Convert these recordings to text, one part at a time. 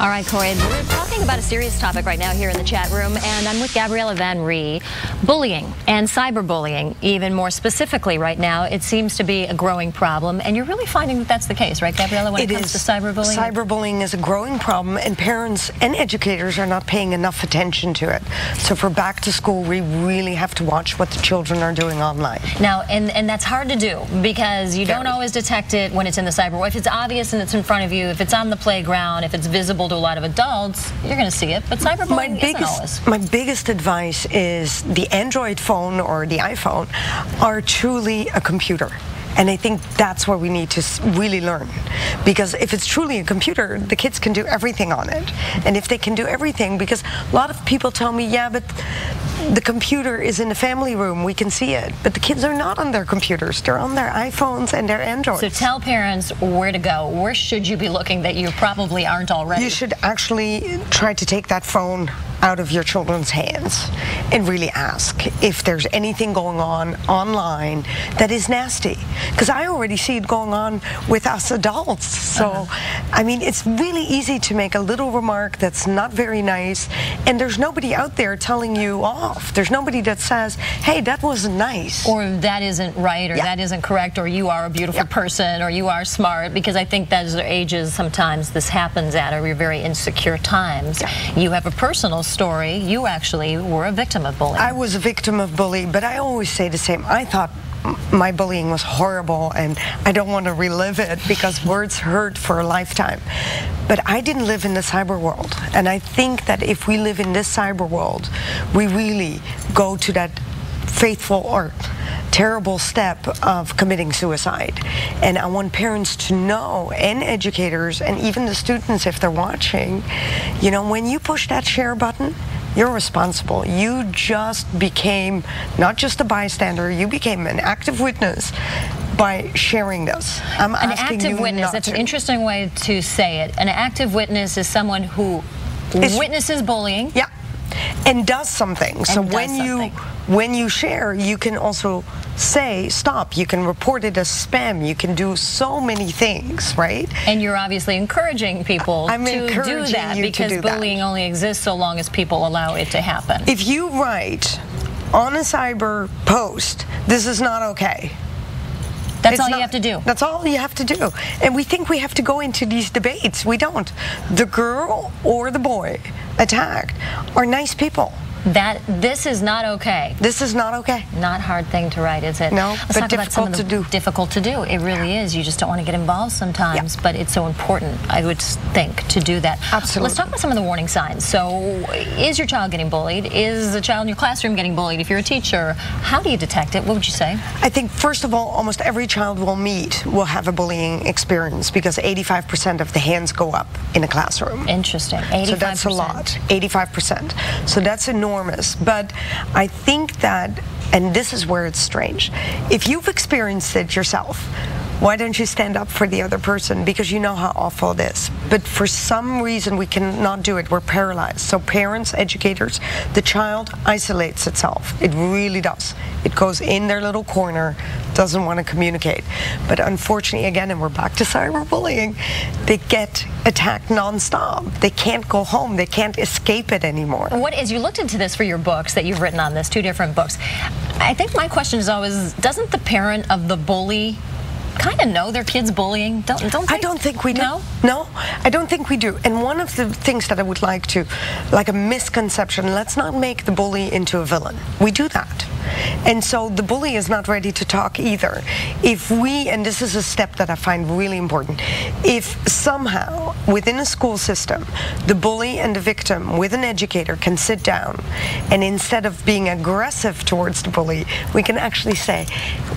All right, Corey, we're talking about a serious topic right now here in the chat room, and I'm with Gabriella van Rij. Bullying and cyberbullying, even more specifically right now, it seems to be a growing problem, and you're really finding that that's the case, right, Gabriella, when it comes to cyberbullying? Cyberbullying is a growing problem, and parents and educators are not paying enough attention to it. So for back to school, we really have to watch what the children are doing online. Now, and that's hard to do, because you don't always detect it when it's in the cyber world. If it's obvious and it's in front of you, if it's on the playground, if it's visible to a lot of adults, you're going to see it. But cyberbullying isn't always. My biggest advice is the Android phone or the iPhone are truly a computer. And I think that's what we need to really learn. Because if it's truly a computer, the kids can do everything on it. And if they can do everything, because a lot of people tell me, yeah, but the computer is in the family room, we can see it. But the kids are not on their computers. They're on their iPhones and their Androids. So tell parents where to go. Where should you be looking that you probably aren't already? You should actually try to take that phone out of your children's hands and really ask if there's anything going on online that is nasty. Because I already see it going on with us adults. So, I mean, it's really easy to make a little remark that's not very nice, and there's nobody out there telling you off. There's nobody that says, hey, that wasn't nice. Or that isn't right, or that isn't correct, or you are a beautiful person, or you are smart. Because I think those are ages sometimes this happens at, or you're very insecure times. You have a personal story. You actually were a victim of bullying. I was a victim of bullying, but I always say the same. I thought my bullying was horrible, and I don't want to relive it because words hurt for a lifetime. But I didn't live in the cyber world, and I think that if we live in this cyber world, we really go to that faithful or terrible step of committing suicide. And I want parents to know, and educators, and even the students if they're watching, you know, when you push that share button, you're responsible. You just became not just a bystander, you became an active witness by sharing this. I'm an asking active you witness, not that's to. an interesting way to say it. An active witness is someone who witnesses bullying. Yeah, and does something. So when you share, you can also say stop. You can report it as spam. You can do so many things, right? And you're obviously encouraging people to do that, because bullying only exists so long as people allow it to happen. If you write on a cyber post, this is not okay. That's all you have to do. That's all you have to do. And we think we have to go into these debates. We don't. The girl or the boy attacked are nice people. This is not okay. This is not okay. Not a hard thing to write, is it? No, Let's but talk about some of the difficult to do. It really is. You just don't want to get involved sometimes, but it's so important, I would think, to do that. Absolutely. Let's talk about some of the warning signs. So, is your child getting bullied? Is a child in your classroom getting bullied? If you're a teacher, how do you detect it? What would you say? I think, first of all, almost every child we'll meet will have a bullying experience, because 85% of the hands go up in a classroom. Interesting. 85%. So that's a lot. 85%. So that's enormous. But I think that, and this is where it's strange, if you've experienced it yourself, why don't you stand up for the other person? Because you know how awful it is. But for some reason we cannot do it. We're paralyzed. So parents, educators, the child isolates itself. It really does. It goes in their little corner, doesn't want to communicate. But unfortunately, again, and we're back to cyberbullying, they get attacked nonstop. They can't go home. They can't escape it anymore. As you looked into this for your books that you've written on this, 2 different books, I think my question is always, doesn't the parent of the bully kind of know their kids bullying? Don't they? I don't think we do. No? No, I don't think we do. And one of the things that I would like a misconception, let's not make the bully into a villain. We do that. And so the bully is not ready to talk either. If we, and this is a step that I find really important, if somehow within a school system, the bully and the victim with an educator can sit down, and instead of being aggressive towards the bully, we can actually say,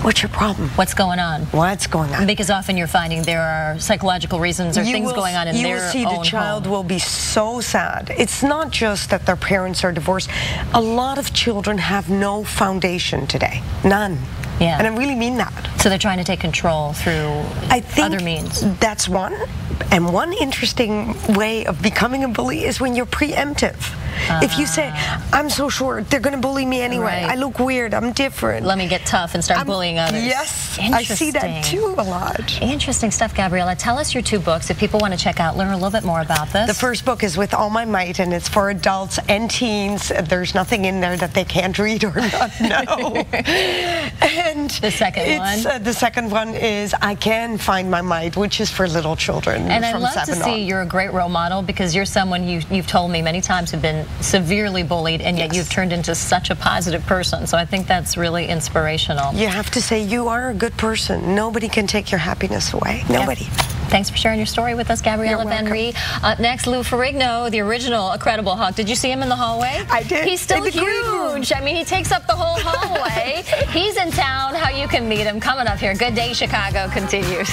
what's your problem? What's going on? What's going on? Because often you're finding there are psychological reasons or things going on in their own home. You will see the child will be so sad. It's not just that their parents are divorced. A lot of children have no foundation today. None. Yeah. And I really mean that. So they're trying to take control through other means. That's one. And one interesting way of becoming a bully is when you're preemptive. If you say, I'm so short, they're going to bully me anyway. Right. I look weird, I'm different. Let me get tough and start bullying others. Yes, I see that too a lot. Interesting stuff, Gabriella. Tell us your 2 books if people want to check out, learn a little bit more about this. The first book is With All My Might, and it's for adults and teens. There's nothing in there that they can't read or not know. And the second one? The second one is I Can Find My Might, which is for little children. And I love to see you're a great role model, because you're someone you've told me many times have been severely bullied, and yet you've turned into such a positive person. So I think that's really inspirational. You have to say you are a good person. Nobody can take your happiness away. Nobody. Yeah. Thanks for sharing your story with us, Gabriella van Rij. Next, Lou Ferrigno, the original Incredible Hulk. Did you see him in the hallway? I did. He's still huge. I mean, he takes up the whole hallway. He's in town. How you can meet him coming up here. Good Day Chicago continues.